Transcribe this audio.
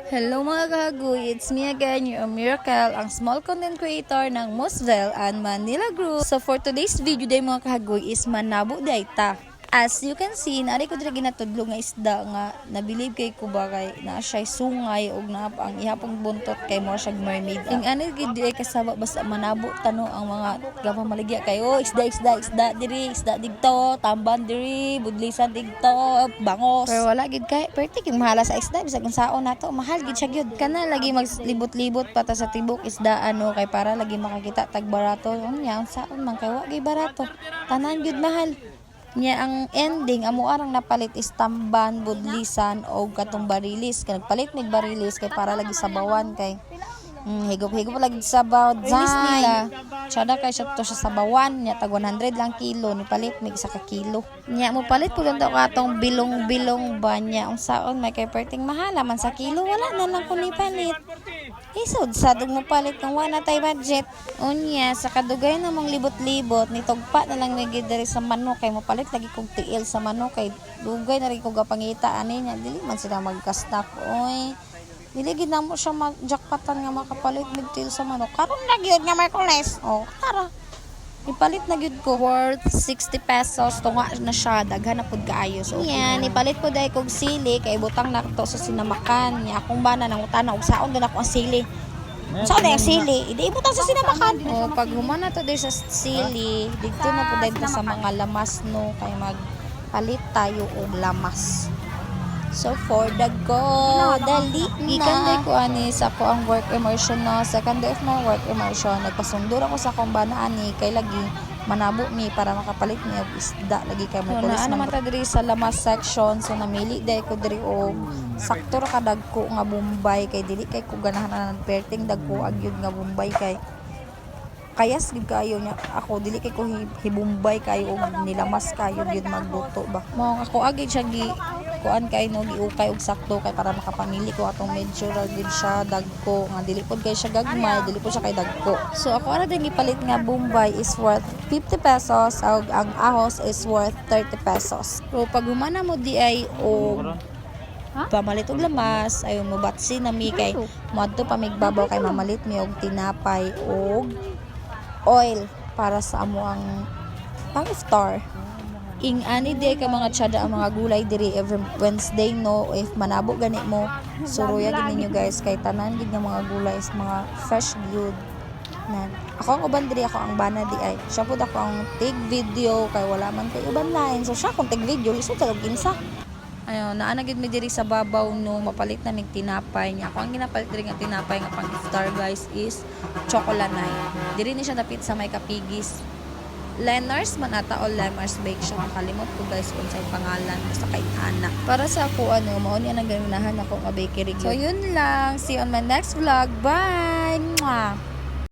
Hello mga kahagoy, it's me again, your Miracle, ang small content creator ng Mosvel and Manila Group. So for today's video day mga kahagoy is manabo day ta. As you can see, naari ko dira ginatudlo nga isda nga nabilib kay ko ba kay na siya sungay og na ang ihapong buntot kay mo siya mermaid. Ing ani gid di kasaba basta manabo tano ang mga gapang maligya kay isda diri, isda digto, tamban diri, budlisan digto, bangos. Pero wala gid kay perti king mahala sa isda bisag unsaon nato, mahal gid siya gyud. Kana lagi maglibot-libot pata sa tibok isda kay para lagi makakita tag barato. Unya unsaon man kay wa gyud barato. Tanan gyud mahal. Nya ang ending amo arang napalit is tamban, budlisan o katong barilis. Kay nagpalit mig barilis kay para lagi sabawan kay higop-higop lagi sabaw barilis nila. Tsada kay siya to sa sabawan nya tag 100 lang kilo ni palit mig sa ka kilo. Nya mo palit pud unta katong bilong-bilong ba nya unsaon may kay perting mahala man sa kilo wala na lang kun ipalit. Isod sa dug mo palit ng wala tay budget. Unya sa kadugay namang libot-libot nitugpa na lang may diri sa manok kay mo palit lagi kog tiil sa manok kay dugay na rin kog gapangita ani nya dili man sila magkastak oy. Dili gid na mo siya mag-jackpotan nga makapalit mig tiil sa manok. Karon na gyud nga Merkules. Oh, tara. Ipalit na gyud ko worth 60 pesos tunga na siya daghan na pud kaayo so yan ipalit ko dai kog sili kay butang na to sa sinamakan nya akong bana nang utana og saon gid ako ang sili saon ang sili idi ibutang sa sinamakan o pag humana to dai sa sili dito na pud dai sa mga lamas no kay magpalit tayo og lamas. So for the go, dali gikan day ko ani sa ko ang work immersion no. Second day of my work immersion, nagpasundur ako sa akong bana ani kay lagi manabo mi para makapalit mi og isda lagi kay mo pulis naman ta diri sa lamas section. So namili day ko diri og sakto ra ka dagko nga Bombay kay dili kay ko ganahan ng perting dagko agyud nga Bombay kay kayas gid kayo nya ako dili kay ko hibumbay kayo og nilamas kayo gid magluto ba mo ako agi siya gi kuan kay no giukay og sakto kay para makapamili ko atong medyo ra gid siya dagko nga dili pod kay siya gagmay dili pod siya kay dagko. So ako ara din gipalit nga Bombay is worth 50 pesos ug ang ahos is worth 30 pesos. So pag humana mo di ay og pamalit og lamas ayon mo batsi na mi kay moadto pa migbabaw kay mamalit mi og tinapay og oil para sa amo ang pang-iftar. Ing ani day ka mga tsada ang mga gulay diri every Wednesday no if manabo gani mo suruya gid ninyo guys kay tanan gid nga mga gulay is mga fresh good na ako ang uban diri ako ang bana di ay siya pud ako ang tig video kay wala man kay uban lain so siya kung tig video lisod sa ginsa ayon naa na gid mi diri sa babaw no mapalit na mig tinapay nya ako ang ginapalit diri nga tinapay nga pang iftar guys is chocolanay diri ni siya dapit sa may kapigis Lenars man ata o Lemars Bake siya makalimot ko guys kung sa'y pangalan basta kay anak para sa ako mao ni ang ganahan ako nga bakery so yun lang see you on my next vlog bye. Mwah!